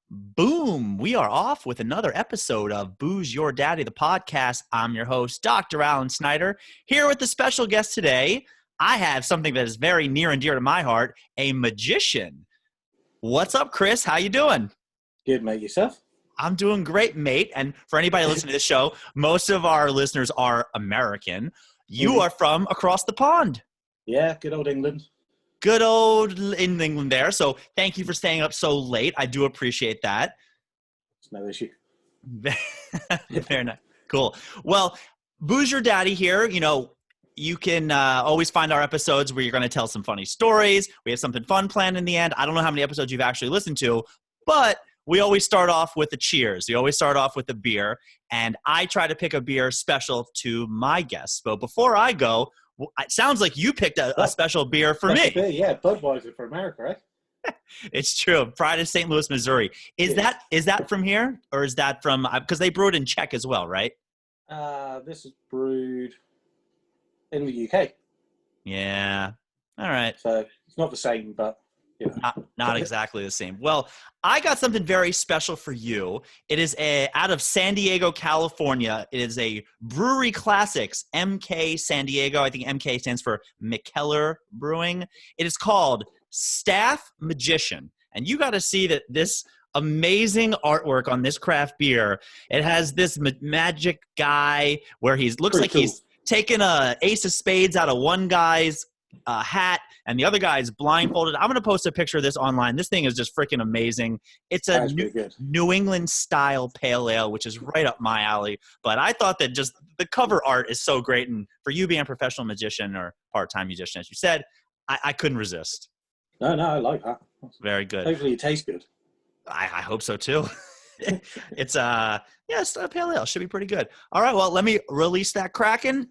Boom! We are off with another episode of Booze Your Daddy, the podcast. I'm your host, Dr. Alan Snyder, here with a special guest today. I have something that is very near and dear to my heart, a magician. What's up, Chris? How you doing? Good, mate. Yourself? I'm doing great, mate. And for anybody listening to this show, most of our listeners are American. You are from across the pond. Yeah, good old England. Good old in England there. So thank you for staying up so late. I do appreciate that. It's no issue. Very nice. Cool. Well, Booze Your Daddy here. You know, you can always find our episodes where you're going to tell some funny stories. We have something fun planned in the end. I don't know how many episodes you've actually listened to, but we always start off with a cheers. We always start off with a beer, and I try to pick a beer special to my guests. But before I go, it sounds like you picked a special beer for me. Yeah, Budweiser for America, right? It's true. Pride of St. Louis, Missouri. Is that from here, or is that from? Because they brew it in Czech as well, right? This is brewed in the UK. Yeah. All right. So it's not the same, but you know. Not exactly the same. Well, I got something very special for you. It is out of San Diego, California. It is a Brewery Classics, MK San Diego. I think MK stands for McKellar Brewing. It is called Staff Magician. And you got to see that this amazing artwork on this craft beer. It has this magic guy where looks like he's taking a ace of spades out of one guy's hat, and the other guy is blindfolded. I'm going to post a picture of this online. This thing is just freaking amazing. It's a New England style pale ale, which is right up my alley. But I thought that just the cover art is so great. And for you being a professional magician or part-time musician, as you said, I couldn't resist. No, I like that. Very good. Hopefully it tastes good. I hope so too. It's a pale ale. Should be pretty good. All right. Well, let me release that Kraken.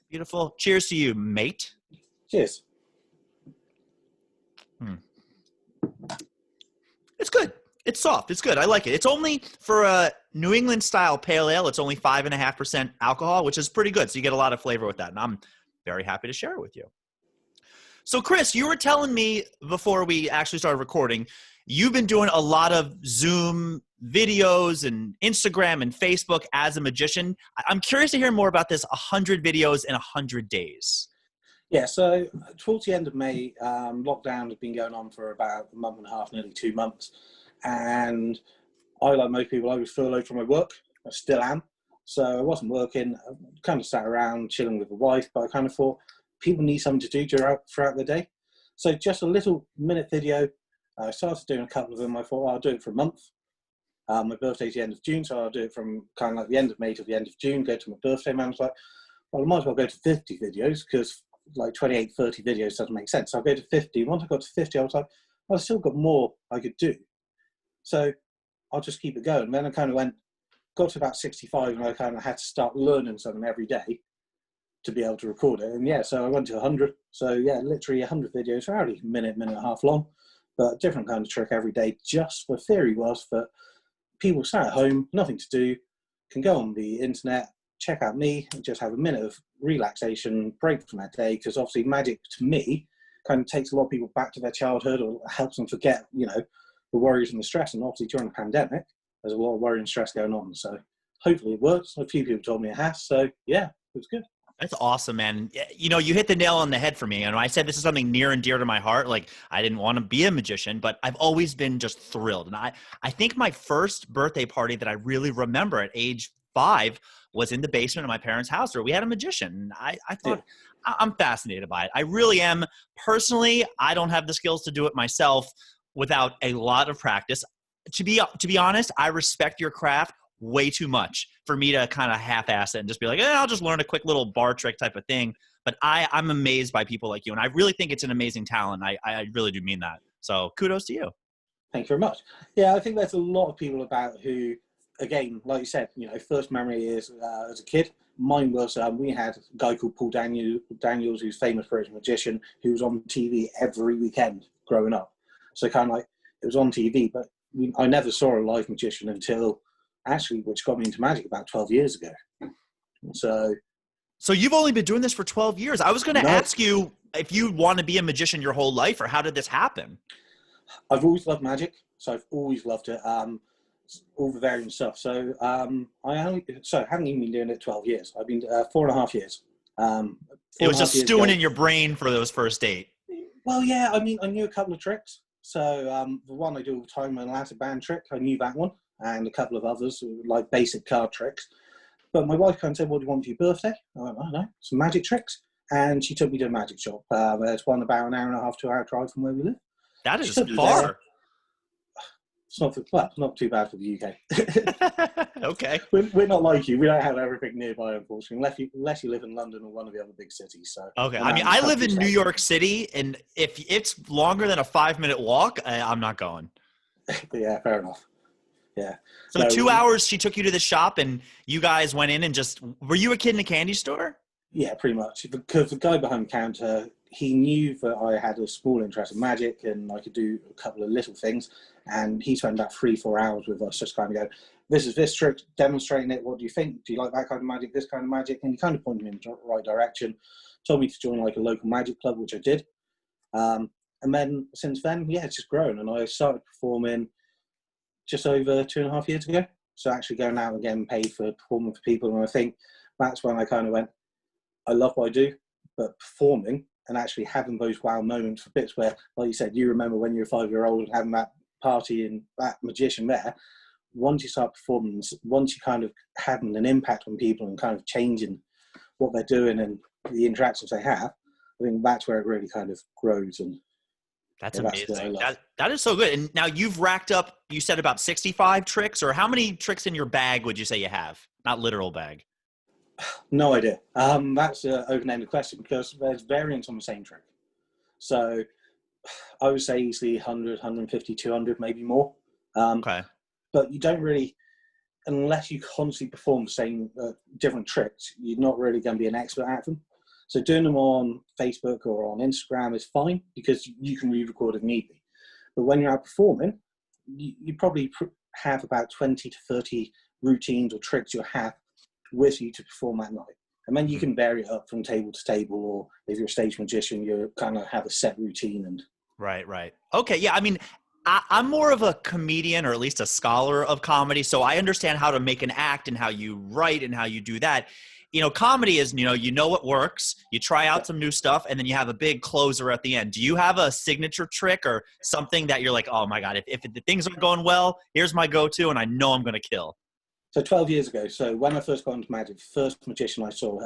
Beautiful. Cheers to you, mate. Cheers. It's good. It's soft. It's good. I like it. It's only for a New England style pale ale. It's only 5.5% alcohol, which is pretty good. So you get a lot of flavor with that. And I'm very happy to share it with you. So Chris, you were telling me before we actually started recording, you've been doing a lot of Zoom videos and Instagram and Facebook as a magician. I'm curious to hear more about this 100 videos in 100 days. Yeah, so towards the end of May, lockdown had been going on for about a month and a half, nearly 2 months. And I, like most people, I was furloughed from my work. I still am. So I wasn't working. I kind of sat around chilling with the wife, but I kind of thought people need something to do throughout the day. So just a little minute video. I started doing a couple of them. I thought, I'll do it for a month. My birthday's the end of June, so I'll do it from kind of like the end of May to the end of June, go to my birthday. Man was like, well, I might as well go to 50 videos because like 28, 30 videos doesn't make sense. So I'll go to 50. Once I got to 50, I was like, well, I've still got more I could do. So I'll just keep it going. And then I kind of got to about 65, and I kind of had to start learning something every day to be able to record it. And yeah, so I went to 100. So yeah, literally 100 videos, only a minute and a half long, but different kind of trick every day. Just the theory was that people sat at home, nothing to do, can go on the internet, check out me, and just have a minute of relaxation, break from that day. Because obviously magic, to me, kind of takes a lot of people back to their childhood or helps them forget, you know, the worries and the stress. And obviously during the pandemic, there's a lot of worry and stress going on. So hopefully it works. A few people told me it has. So yeah, it was good. That's awesome, man. You know, you hit the nail on the head for me. And I said this is something near and dear to my heart. Like, I didn't want to be a magician, but I've always been just thrilled. And I think my first birthday party that I really remember at age 5 was in the basement of my parents' house where we had a magician. And I thought, I'm fascinated by it. I really am. Personally, I don't have the skills to do it myself without a lot of practice. To be honest, I respect your craft way too much for me to kind of half-ass it and just be like, I'll just learn a quick little bar trick type of thing. But I'm amazed by people like you, and I really think it's an amazing talent. I really do mean that. So kudos to you. Thank you very much. Yeah, I think there's a lot of people about who, again, like you said, you know, first memory is as a kid. Mine was, we had a guy called Paul Daniels, who's famous for his magician, who was on TV every weekend growing up. So kind of like, it was on TV, but I never saw a live magician until actually, which got me into magic about 12 years ago. So you've only been doing this for 12 years. I was going to ask you if you want to be a magician your whole life, or how did this happen? I've always loved magic. so I've always loved it. All the variant stuff. So I haven't even been doing it 12 years. I've been 4.5 years. It was 4.5 just years stewing ago. in your brain for those first 8. Well, yeah, I mean, I knew a couple of tricks. So the one I do all the time, an elastic band trick, I knew that one, and a couple of others, like basic card tricks. But my wife kind of said, "What do you want for your birthday?" I went, "I don't know, some magic tricks." And she took me to a magic shop. There's one about an hour and a half, 2 hour drive from where we live. That She is took me far. there. It's not too bad for the UK. Okay. We're not like you. We don't have everything nearby, unfortunately, unless you live in London or one of the other big cities. So Okay. I mean, I live in New York City, and if it's longer than a 5-minute walk, I'm not going. Yeah, fair enough. Yeah. So No, 2 hours, she took you to the shop, and you guys went in and just, were you a kid in a candy store? Yeah, pretty much. Because the guy behind the counter, he knew that I had a small interest in magic and I could do a couple of little things. And he spent about 3-4 hours with us, just kind of going, "This is this trick, demonstrating it. What do you think? Do you like that kind of magic, this kind of magic?" And he kind of pointed me in the right direction, told me to join like a local magic club, which I did. And then since then, yeah, it's just grown. And I started performing just over 2.5 years ago. So actually going out again, paid for performing for people. And I think that's when I kind of went, I love what I do, but performing and actually having those wow moments for bits where, like you said, you remember when you were 5-year-old and having that party and that magician there. Once you start performing, once you kind of having an impact on people and kind of changing what they're doing and the interactions they have, I think that's where it really kind of grows. And That's yeah, amazing. That is so good. And now you've racked up, you said about 65 tricks, or how many tricks in your bag would you say you have? Not literal bag. No idea. That's an open-ended question because there's variants on the same trick. So I would say easily 100, 150, 200, maybe more. Okay. But you don't really, unless you constantly perform the same different tricks, you're not really going to be an expert at them. So doing them on Facebook or on Instagram is fine because you can re-record if need be. But when you're out performing, you probably have about 20 to 30 routines or tricks you'll have with you to perform that night. And then you can vary it up from table to table, or if you're a stage magician, you kind of have a set routine. And Right. Okay, yeah, I mean, I'm more of a comedian, or at least a scholar of comedy, so I understand how to make an act and how you write and how you do that. You know, comedy is, you know what works, you try out some new stuff, and then you have a big closer at the end. Do you have a signature trick or something that you're like, oh my God, if the things aren't going well, here's my go-to, and I know I'm going to kill? so 12 years ago, so when I first got into magic, the first magician I saw,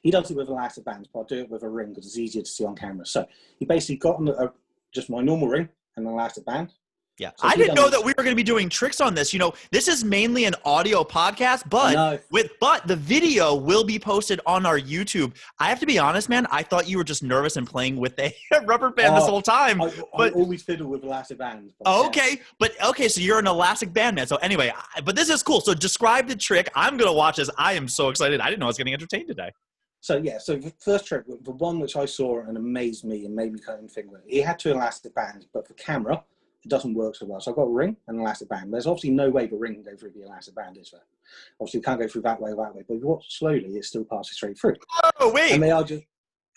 he does it with elastic bands, but I do it with a ring because it's easier to see on camera. So he basically got on just my normal ring and an elastic band. Yeah, So I didn't know that we were going to be doing tricks on this. You know, this is mainly an audio podcast, but the video will be posted on our YouTube. I have to be honest, man. I thought you were just nervous and playing with a rubber band this whole time. I always fiddle with elastic bands. Okay, so you're an elastic band man. So anyway, but this is cool. So describe the trick. I'm going to watch this. I am so excited. I didn't know I was getting entertained today. So the first trick, the one which I saw and amazed me and made me kind of think, he had 2 elastic bands, but for camera, it doesn't work so well. So I've got a ring and an elastic band. There's obviously no way the ring can go through the elastic band, is there? Obviously, you can't go through that way or that way. But if you watch slowly, it still passes straight through. Oh, wait. And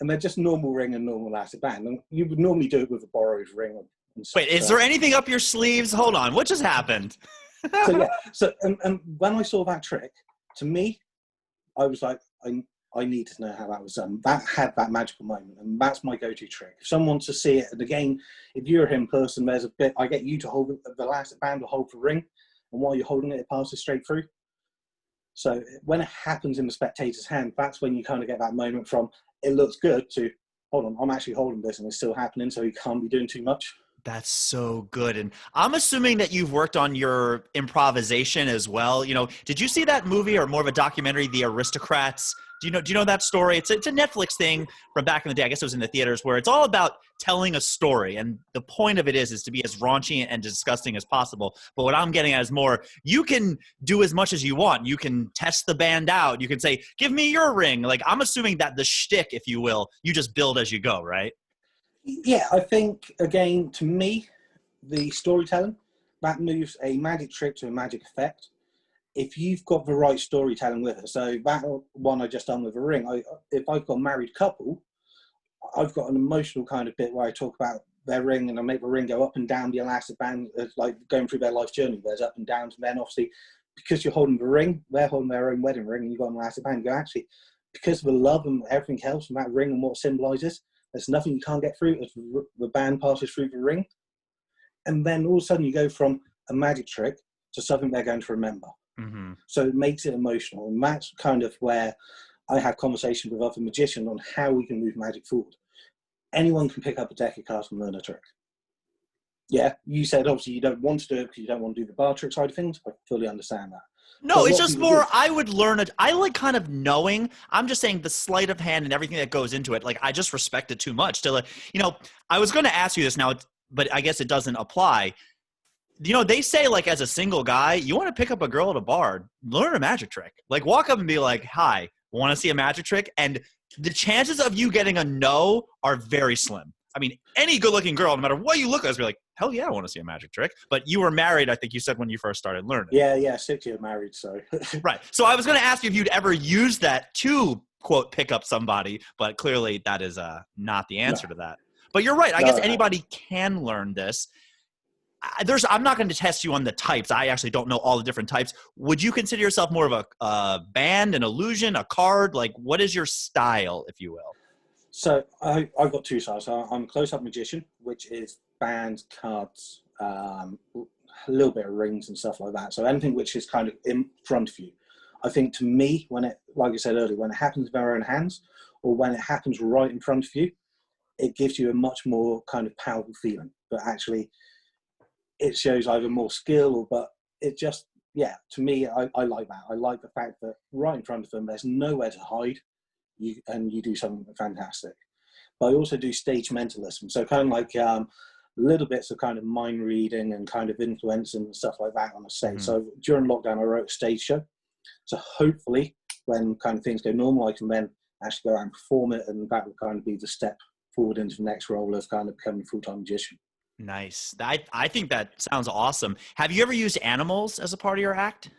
they're just normal ring and normal elastic band. And you would normally do it with a borrowed ring. Wait, is there anything up your sleeves? Hold on. What just happened? And when I saw that trick, to me, I was like, I need to know how that was done. That had that magical moment, and that's my go-to trick. If someone wants to see it, and again, if you're a him person, there's a bit, I get you to hold the elastic band or hold the ring, and while you're holding it, it passes straight through. So when it happens in the spectator's hand, that's when you kind of get that moment from, it looks good, to, hold on, I'm actually holding this and it's still happening, so you can't be doing too much. That's so good. And I'm assuming that you've worked on your improvisation as well. You know, did you see that movie, or more of a documentary, The Aristocrats? Do you know that story? It's a Netflix thing from back in the day. I guess it was in the theaters, where it's all about telling a story. And the point of it is to be as raunchy and disgusting as possible. But what I'm getting at is more, you can do as much as you want. You can test the band out. You can say, give me your ring. Like, I'm assuming that the shtick, if you will, you just build as you go, right? Yeah, I think, again, to me, the storytelling, that moves a magic trick to a magic effect. If you've got the right storytelling with it, so that one I just done with a ring, if I've got a married couple, I've got an emotional kind of bit where I talk about their ring and I make the ring go up and down the elastic band, like going through their life journey. There's up and downs, and then obviously because you're holding the ring, they're holding their own wedding ring, and you've got an elastic band. You go, actually, because of the love and everything else from that ring and what it symbolises, there's nothing you can't get through as the band passes through the ring. And then all of a sudden you go from a magic trick to something they're going to remember. Mm-hmm. So it makes it emotional. And that's kind of where I have conversations with other magicians on how we can move magic forward. Anyone can pick up a deck of cards and learn a trick. Yeah, you said obviously you don't want to do it because you don't want to do the bar trick side of things. I fully understand that. No, But it's what just people more, do- I would learn it. I like kind of knowing. I'm just saying the sleight of hand and everything that goes into it. Like, I just respect it too much to, like, you know, I was going to ask you this now, but I guess it doesn't apply. You know, they say, like, as a single guy, you want to pick up a girl at a bar, learn a magic trick. Like, walk up and be like, hi, want to see a magic trick? And the chances of you getting a no are very slim. I mean, any good-looking girl, no matter what you look at, is be like, hell yeah, I want to see a magic trick. But you were married, I think you said, when you first started learning. Yeah, 6 years married, so. Right. So I was going to ask you if you'd ever use that to, quote, pick up somebody, but clearly that is not the answer to that. But you're right. I guess anybody can learn this. I'm not going to test you on the types. I actually don't know all the different types. Would you consider yourself more of a band, an illusion, a card? Like, what is your style, if you will? So I've got two sides. I'm a close-up magician, which is bands, cards, a little bit of rings and stuff like that. So anything which is kind of in front of you. I think to me, when it, like I said earlier, when it happens with our own hands or when it happens right in front of you, it gives you a much more kind of powerful feeling. But actually, it shows either more skill or, but it just, yeah, to me, I like that. I like the fact that right in front of them, there's nowhere to hide. You do something fantastic. But I also do stage mentalism, so kind of like little bits of kind of mind reading and kind of influence and stuff like that on the stage. So during lockdown, I wrote a stage show. So hopefully, when kind of things go normal, I can then actually go out and perform it, and that will kind of be the step forward into the next role of kind of becoming a full-time magician. Nice. I think that sounds awesome. Have you ever used animals as a part of your act?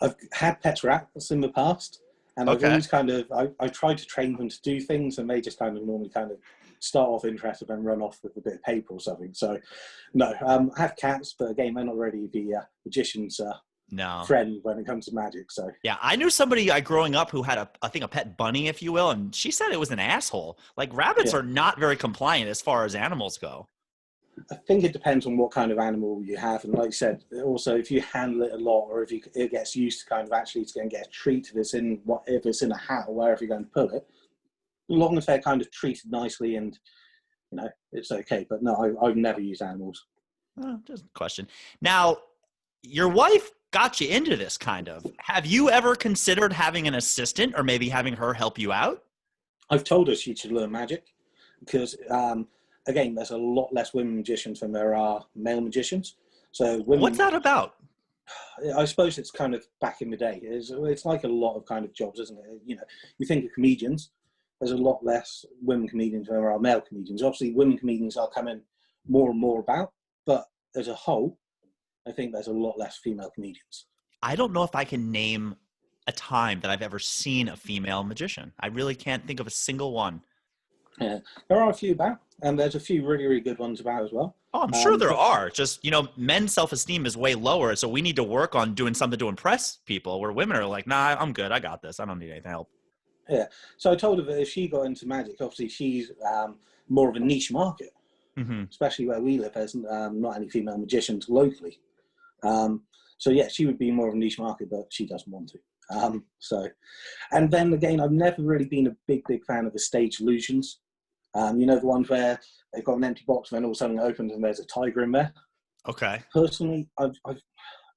I've had pet rats in the past. And I've always kind of, I tried to train them to do things, and they just kind of normally kind of start off interested and run off with a bit of paper or something. So, no, I have cats, but again, they're not really the magician's friend when it comes to magic. So yeah, I knew somebody growing up who had I think a pet bunny, if you will, and she said it was an asshole. Like, rabbits are not very compliant as far as animals go. I think it depends on what kind of animal you have, and like you said, also if you handle it a lot, or if it gets used to kind of actually it's going to get a treat if it's in a hat or wherever you're going to put it, as long as they're kind of treated nicely and you know it's okay. But no, I've never used animals. Just a question. Now, your wife got you into this kind of. Have you ever considered having an assistant or maybe having her help you out? I've told her she should learn magic because. Again, there's a lot less women magicians than there are male magicians. So women, what's that about? I suppose it's kind of back in the day. It's like a lot of kind of jobs, isn't it? You know, you think of comedians, there's a lot less women comedians than there are male comedians. Obviously, women comedians are coming more and more about, but as a whole, I think there's a lot less female comedians. I don't know if I can name a time that I've ever seen a female magician. I really can't think of a single one. Yeah, there are a few about, and there's a few really, really good ones about as well. Oh, I'm sure there are. Just, you know, men's self-esteem is way lower, so we need to work on doing something to impress people, where women are like, nah, I'm good. I got this. I don't need any help. Yeah. So I told her that if she got into magic, obviously she's more of a niche market, especially where we live. There's not any female magicians locally. So, yeah, she would be more of a niche market, but she doesn't want to. And then again, I've never really been a big fan of the stage illusions. You know, the ones where they've got an empty box and then all of a sudden it opens and there's a tiger in there. Okay. Personally, I've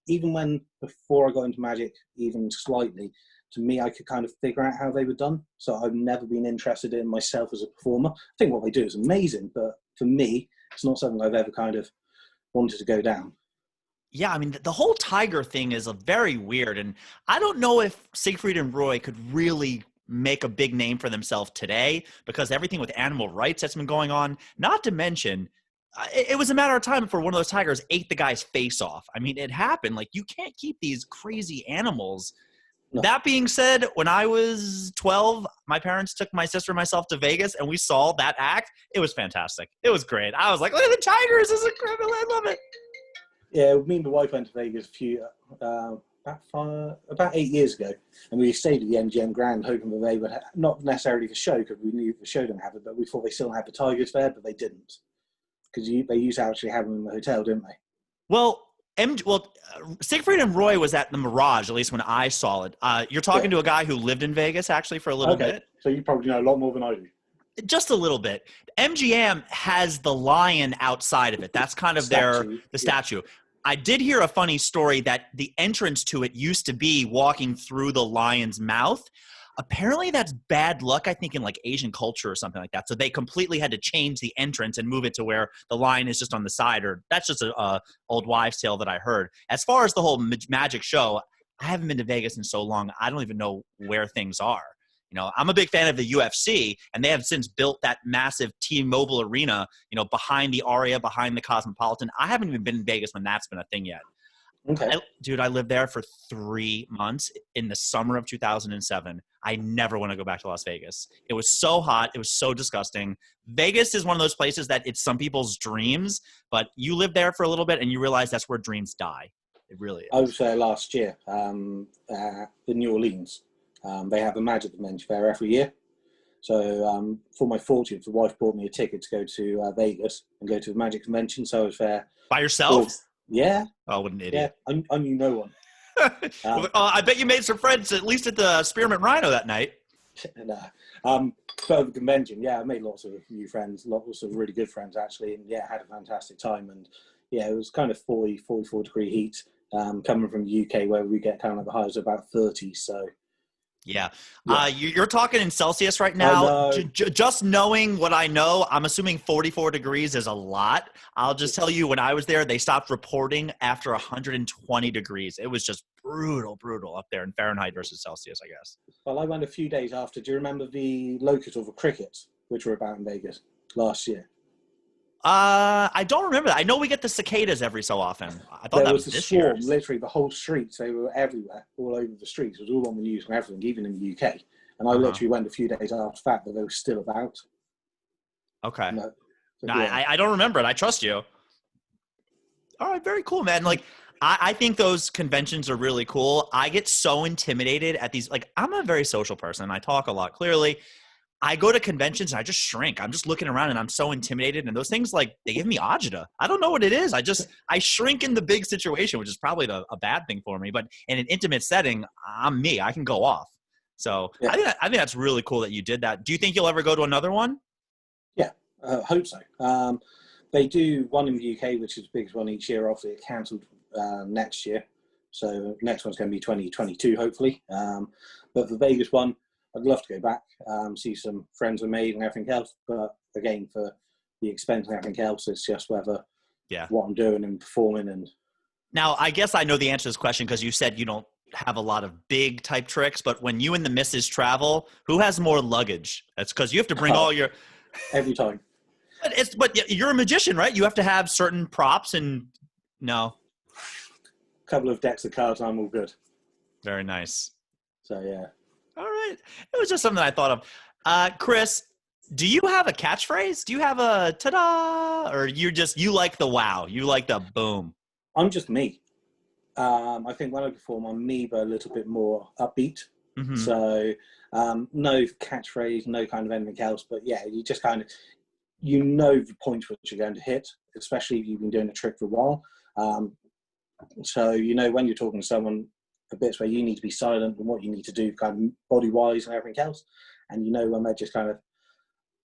even before I got into magic, even slightly, to me, I could kind of figure out how they were done. So I've never been interested in myself as a performer. I think what they do is amazing, but for me, it's not something I've ever kind of wanted to go down. Yeah, I mean, the whole tiger thing is a very weird, and I don't know if Siegfried and Roy could really make a big name for themselves today because everything with animal rights that's been going on, not to mention, it was a matter of time before one of those tigers ate the guy's face off. I mean, it happened. Like, you can't keep these crazy animals No. That being said, when I was 12, my parents took my sister and myself to Vegas, and we saw that act. It was fantastic. It was great. I was like, look at the Tigers. This is incredible. I love it. Yeah, me and my wife went to Vegas about 8 years ago, and we stayed at the MGM Grand, hoping that they would not necessarily for show, because we knew the show didn't have it, but we thought they still had the Tigers there, but they didn't, because they used to actually have them in the hotel, didn't they? Well, Siegfried and Roy was at the Mirage, at least when I saw it. You're talking to a guy who lived in Vegas, actually, for a little bit. So you probably know a lot more than I do. Just a little bit. MGM has the lion outside of it. That's kind of the statue. I did hear a funny story that the entrance to it used to be walking through the lion's mouth. Apparently that's bad luck, I think, in like Asian culture or something like that. So they completely had to change the entrance and move it to where the lion is just on the side, or that's just a old wives' tale that I heard. As far as the whole magic show, I haven't been to Vegas in so long, I don't even know where things are. You know, I'm a big fan of the UFC, and they have since built that massive T-Mobile arena, you know, behind the Aria, behind the Cosmopolitan. I haven't even been in Vegas when that's been a thing yet. Okay. I lived there for 3 months in the summer of 2007. I never want to go back to Las Vegas. It was so hot. It was so disgusting. Vegas is one of those places that it's some people's dreams, but you live there for a little bit and you realize that's where dreams die. It really is. I was there last year, in New Orleans. They have a Magic Convention there every year. So for my 40th, the wife bought me a ticket to go to Vegas and go to the Magic Convention. So I was there. By yourself? Yeah. Oh, what an idiot. Yeah, I knew no one. I bet you made some friends, at least at the Spearmint Rhino that night. For the convention, yeah, I made lots of new friends, lots of really good friends, actually. And yeah, had a fantastic time. And yeah, it was kind of 44 degree heat coming from the UK, where we get kind of the highs of about 30. So yeah. You're talking in Celsius right now. Just knowing what I know, I'm assuming 44 degrees is a lot. I'll just tell you, when I was there, they stopped reporting after 120 degrees. It was just brutal up there in Fahrenheit versus Celsius, I guess. Well, I went a few days after. Do you remember the locusts or the crickets, which were about in Vegas last year? I don't remember that. I know we get the cicadas every so often. I thought there that was was the this swarm, year. literally the whole streets. They were everywhere, all over the streets. It was all on the news and everything, even in the UK. And I literally went a few days after that, but they were still about. Okay. No, I don't remember it. I trust you. All right, very cool, man. Like, I think those conventions are really cool. I get so intimidated at these. Like, I'm a very social person. I talk a lot, clearly. I go to conventions and I just shrink. I'm just looking around and I'm so intimidated. And those things, like, they give me agita. I don't know what it is. I shrink in the big situation, which is probably a bad thing for me. But in an intimate setting, I'm me. I can go off. So yeah. I think that's really cool that you did that. Do you think you'll ever go to another one? Yeah, hope so. They do one in the UK, which is the biggest one each year. Obviously, it cancelled next year. So next one's going to be 2022, hopefully. But the Vegas one, I'd love to go back, see some friends I made and everything else. But again, for the expense and everything else, it's just whether what I'm doing and performing. And now, I guess I know the answer to this question because you said you don't have a lot of big type tricks. But when you and the missus travel, who has more luggage? That's because you have to bring all your every time. But you're a magician, right? You have to have certain props and a couple of decks of cards, I'm all good. Very nice. So yeah. All right. It was just something I thought of. Chris, do you have a catchphrase? Do you have a ta-da? Or you like the wow? You like the boom? I'm just me. I think when I perform, I'm me, but a little bit more upbeat. Mm-hmm. So no catchphrase, no kind of anything else. But yeah, you just kind of, the point which you're going to hit, especially if you've been doing a trick for a while. So when you're talking to someone, the bits where you need to be silent and what you need to do kind of body-wise and everything else. And when they're just kind of,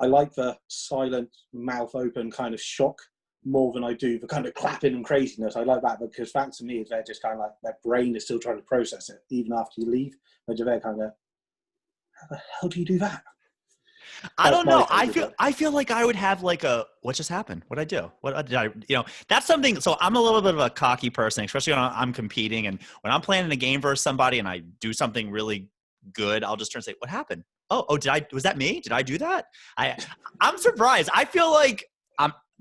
I like the silent, mouth open kind of shock more than I do the kind of clapping and craziness. I like that because that to me is they're just kind of like, their brain is still trying to process it even after you leave. They're kind of, how the hell do you do that? I don't know. I feel like I would have like what just happened? What'd I do? What did I, that's something. So I'm a little bit of a cocky person, especially when I'm competing. And when I'm playing a game versus somebody and I do something really good, I'll just turn and say, what happened? Oh, was that me? Did I do that? I'm surprised. I feel like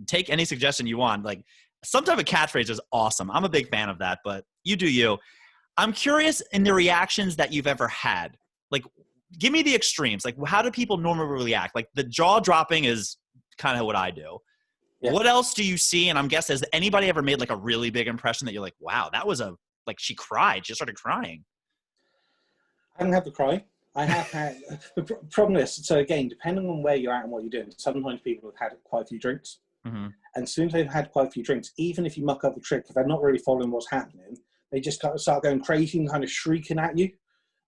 take any suggestion you want. Like some type of catchphrase is awesome. I'm a big fan of that, but you do you. I'm curious in the reactions that you've ever had. Like, give me the extremes. Like, how do people normally react? Like, the jaw dropping is kind of what I do. Yeah. What else do you see? And I'm guessing, has anybody ever made like a really big impression that you're like, wow, that was like she cried. She started crying. I haven't had the cry. I have had the problem is, so again, depending on where you're at and what you're doing, sometimes people have had quite a few drinks. Mm-hmm. And as soon as they've had quite a few drinks, even if you muck up the trick, if they're not really following what's happening, they just kind of start going crazy and kind of shrieking at you.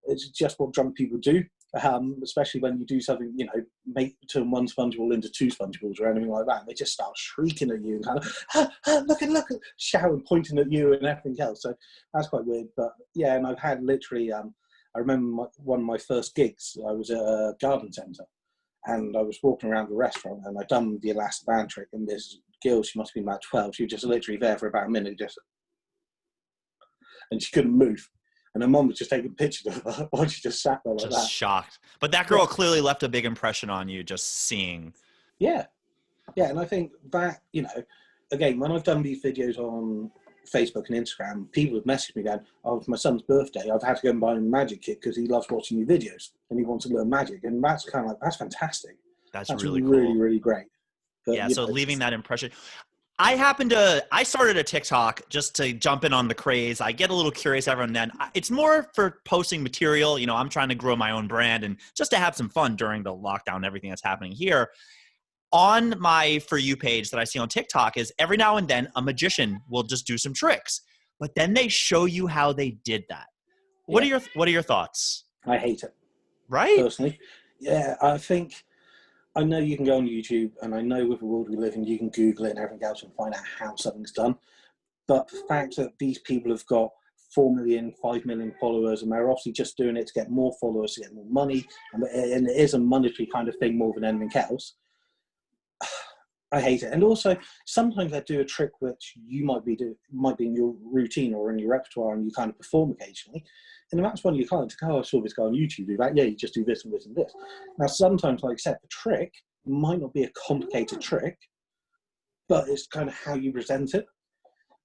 It's just what drunk people do, especially when you do something, you know, turn one sponge ball into two sponge balls or anything like that. They just start shrieking at you and kind of, look, shouting, pointing at you and everything else. So that's quite weird. But yeah, and I've had literally, I remember one of my first gigs, I was at a garden centre and I was walking around the restaurant and I'd done the elastic band trick, and this girl, she must have been about 12, she was just literally there for about a minute, and she couldn't move. And her mum was just taking pictures of her while she just sat there like just that. Shocked. But that girl clearly left a big impression on you just seeing. Yeah. Yeah, and I think that, you know, again, when I've done these videos on Facebook and Instagram, people have messaged me going, oh, it's my son's birthday, I've had to go and buy him a magic kit because he loves watching your videos and he wants to learn magic. And that's kind of like, that's fantastic. That's really cool. Really, really great. But, yeah, so leaving that impression. I started a TikTok just to jump in on the craze. I get a little curious every now and then. It's more for posting material. You know, I'm trying to grow my own brand and just to have some fun during the lockdown and everything that's happening here. On my For You page that I see on TikTok is every now and then a magician will just do some tricks, but then they show you how they did that. What are your thoughts? I hate it. Right? Personally. Yeah, I know you can go on YouTube, and I know with the world we live in, you can Google it and everything else and find out how something's done. But the fact that these people have got 4 million, 5 million followers, and they're obviously just doing it to get more followers, to get more money, and it is a monetary kind of thing more than anything else. I hate it. And also, sometimes they do a trick which you might be in your routine or in your repertoire, and you kind of perform occasionally. And that's when you kind of go, oh, I saw this guy on YouTube do that. Yeah, you just do this and this and this. Now, sometimes, like I said, the trick might not be a complicated trick, but it's kind of how you present it.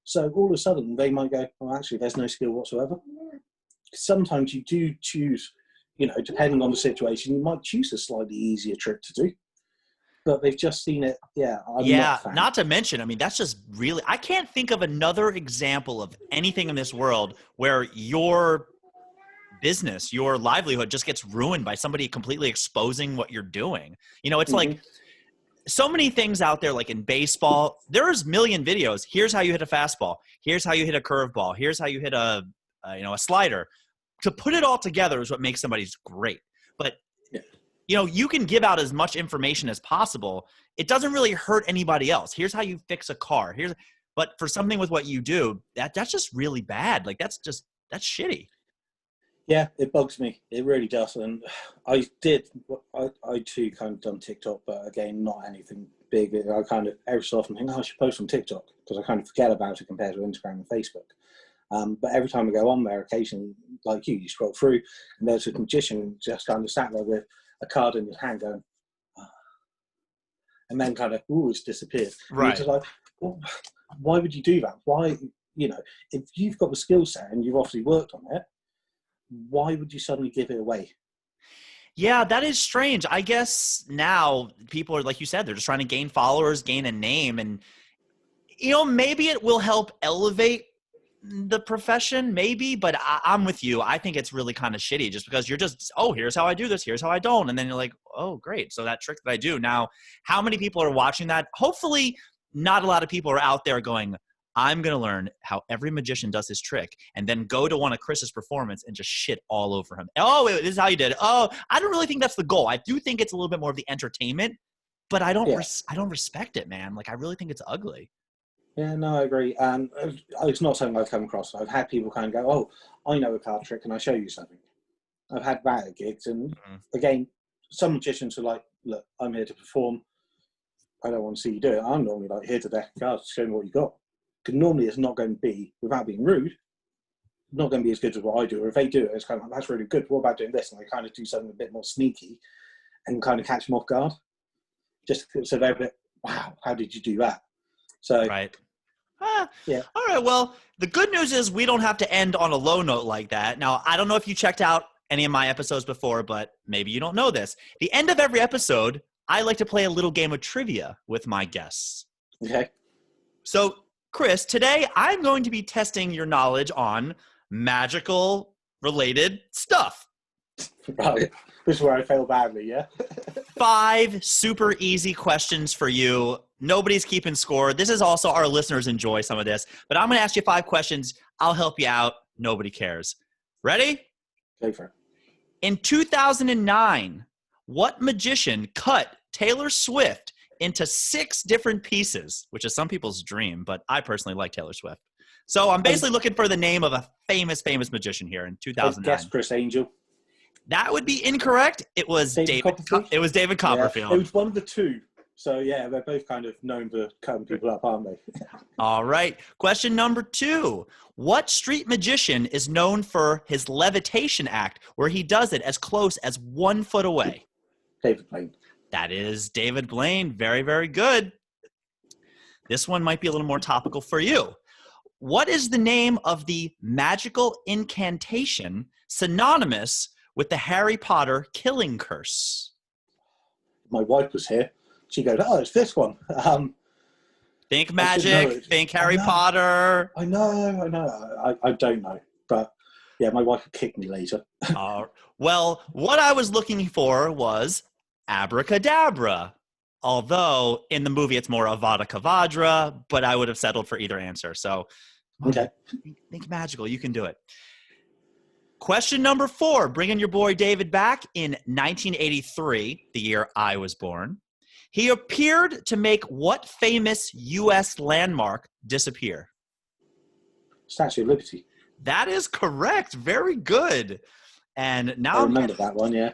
So all of a sudden, they might go, oh, actually, there's no skill whatsoever. Sometimes you do choose, you know, depending on the situation, you might choose a slightly easier trick to do. But they've just seen it. Yeah. Not to mention, I mean, that's just really, I can't think of another example of anything in this world where your business, your livelihood just gets ruined by somebody completely exposing what you're doing. You know, it's like so many things out there, like in baseball, there's a million videos. Here's how you hit a fastball. Here's how you hit a curveball. Here's how you hit a slider. To put it all together is what makes somebody's great. But you know, you can give out as much information as possible. It doesn't really hurt anybody else. Here's how you fix a car. But for something with what you do, that's just really bad. Like that's shitty. Yeah, it bugs me. It really does. And I too kind of done TikTok, but again, not anything big. I kind of every so often think, oh, I should post on TikTok because I kind of forget about it compared to Instagram and Facebook. But every time I go on there, occasionally, like you scroll through and there's a magician just kind of sat there with a card in his hand going, oh. And then kind of, ooh, it's disappeared. Right. You're just like, well, why would you do that? Why, you know, if you've got the skill set and you've obviously worked on it, why would you suddenly give it away? Yeah, that is strange. I guess now people are, like you said, they're just trying to gain followers, gain a name. And, you know, maybe it will help elevate the profession, maybe, but I'm with you. I think it's really kind of shitty just because you're just, oh, here's how I do this. Here's how I don't. And then you're like, oh, great. So that trick that I do now, how many people are watching that? Hopefully not a lot of people are out there going, I'm going to learn how every magician does his trick and then go to one of Chris's performance and just shit all over him. Oh, wait, this is how you did it. Oh, I don't really think that's the goal. I do think it's a little bit more of the entertainment, but I don't respect it, man. Like, I really think it's ugly. Yeah, no, I agree. It's not something I've come across. I've had people kind of go, oh, I know a card trick, and I show you something. I've had that at gigs, and again, some magicians are like, look, I'm here to perform. I don't want to see you do it. I'm normally like, here to deck cards, show me what you got. Because normally it's not going to be, without being rude, not going to be as good as what I do. Or if they do it, it's kind of like, that's really good. What about doing this? And I kind of do something a bit more sneaky and kind of catch them off guard. Just so they're a bit, wow, how did you do that? So right. Yeah. All right. Well, the good news is we don't have to end on a low note like that. Now, I don't know if you checked out any of my episodes before, but maybe you don't know this. The end of every episode, I like to play a little game of trivia with my guests. Okay. So, Chris, today I'm going to be testing your knowledge on magical related stuff. Right. This is where I fail badly, yeah? 5 super easy questions for you. Nobody's keeping score. This is also our listeners enjoy some of this. But I'm going to ask you 5 questions. I'll help you out. Nobody cares. Ready? Go for it. In 2009, what magician cut Taylor Swift into 6 different pieces, which is some people's dream, but I personally like Taylor Swift. So I'm basically looking for the name of a famous magician here in 2009. I guess Chris Angel. That would be incorrect. It was David Copperfield. It was David Copperfield. Yeah, it was one of the 2. So, yeah, they're both kind of known for cutting people up, aren't they? All right. Question number 2. What street magician is known for his levitation act, where he does it as close as 1 foot away? David Blaine. That is David Blaine. Very, very good. This one might be a little more topical for you. What is the name of the magical incantation synonymous with the Harry Potter killing curse? My wife was here. She goes, oh, it's this one. Think magic, think Harry Potter. I know. I don't know. But, yeah, my wife would kick me later. Well, what I was looking for was abracadabra. Although, in the movie, it's more Avada Kedavra, but I would have settled for either answer. So, okay. Think magical. You can do it. Question number 4, bringing your boy David back. In 1983, the year I was born, he appeared to make what famous U.S. landmark disappear? Statue of Liberty. That is correct. Very good. And now I remember that one, yeah.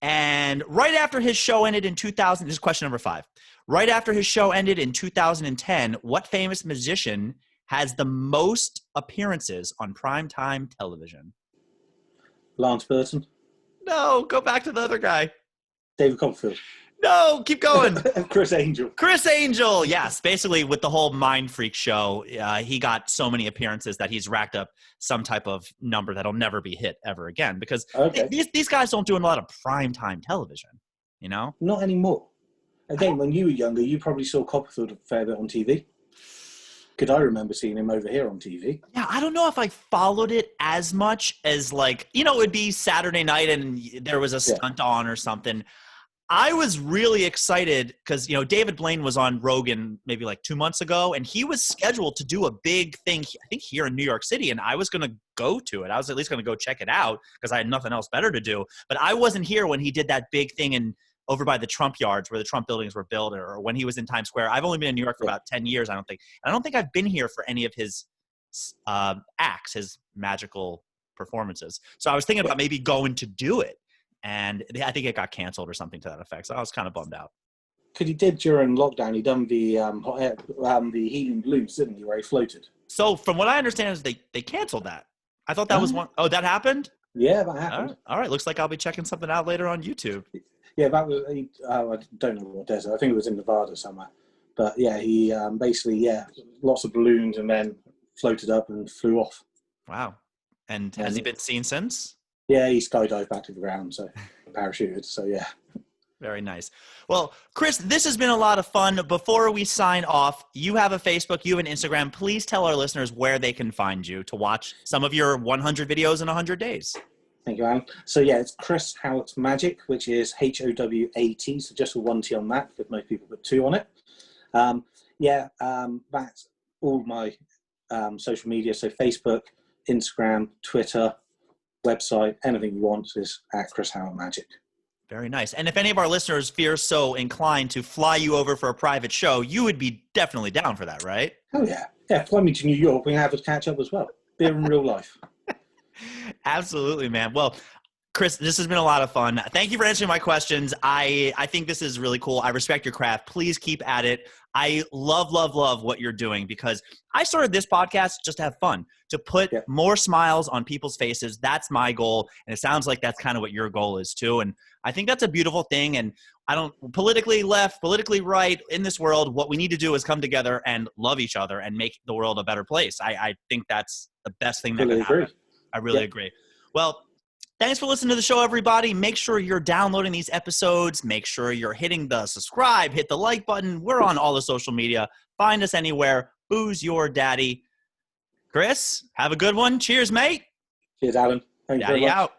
And right after his show ended in 2000, this is question number 5. Right after his show ended in 2010, what famous musician has the most appearances on primetime television? Lance Burton. No, go back to the other guy. David Copperfield. No, keep going. Chris Angel. Chris Angel, yes. Basically, with the whole Mind Freak show, he got so many appearances that he's racked up some type of number that'll never be hit ever again. Because these guys don't do a lot of primetime television, you know? Not anymore. Again, when you were younger, you probably saw Copperfield a fair bit on TV. Because I remember seeing him over here on TV. Yeah, I don't know if I followed it as much as, like, you know, it would be Saturday night and there was a stunt on or something. I was really excited because, you know, David Blaine was on Rogan maybe like 2 months ago, and he was scheduled to do a big thing, I think, here in New York City, and I was going to go to it. I was at least going to go check it out because I had nothing else better to do. But I wasn't here when he did that big thing over by the Trump yards where the Trump buildings were built, or when he was in Times Square. I've only been in New York for about 10 years, I don't think. And I don't think I've been here for any of his acts, his magical performances. So I was thinking about maybe going to do it. And I think it got canceled or something to that effect. So I was kind of bummed out. Because he did during lockdown, he done the the helium balloons, didn't he, where he floated? So from what I understand is they canceled that. I thought that was one. Oh, that happened? Yeah, that happened. All right. Looks like I'll be checking something out later on YouTube. Yeah, that was, I don't know what desert. I think it was in Nevada somewhere. But yeah, he basically, lots of balloons and then floated up and flew off. Wow. And has he been seen since? Yeah, he skydived back to the ground, so parachuted, so yeah. Very nice. Well, Chris, this has been a lot of fun. Before we sign off, you have a Facebook, you have an Instagram. Please tell our listeners where they can find you to watch some of your 100 videos in 100 days. Thank you, Alan. So yeah, it's Chris Howat Magic, which is Howat, so just with 1 T on that, because most people put 2 on it. That's all my social media, so Facebook, Instagram, Twitter, website, anything you want is at Chris Howat Magic. Very nice. And if any of our listeners feel so inclined to fly you over for a private show, you would be definitely down for that, right? Oh yeah. Yeah, fly me to New York. We can have a catch up as well. Beer in real life. Absolutely, man. Well, Chris, this has been a lot of fun. Thank you for answering my questions. I think this is really cool. I respect your craft. Please keep at it. I love, love, love what you're doing, because I started this podcast just to have fun, to put more smiles on people's faces. That's my goal. And it sounds like that's kind of what your goal is too. And I think that's a beautiful thing. And I don't politically left, politically right in this world. What we need to do is come together and love each other and make the world a better place. I think that's the best thing that could happen. I really agree. Well, thanks for listening to the show, everybody. Make sure you're downloading these episodes. Make sure you're hitting the subscribe, hit the like button. We're on all the social media. Find us anywhere. Booze your daddy. Chris, have a good one. Cheers, mate. Cheers, Alan. Thank you very much. Daddy out.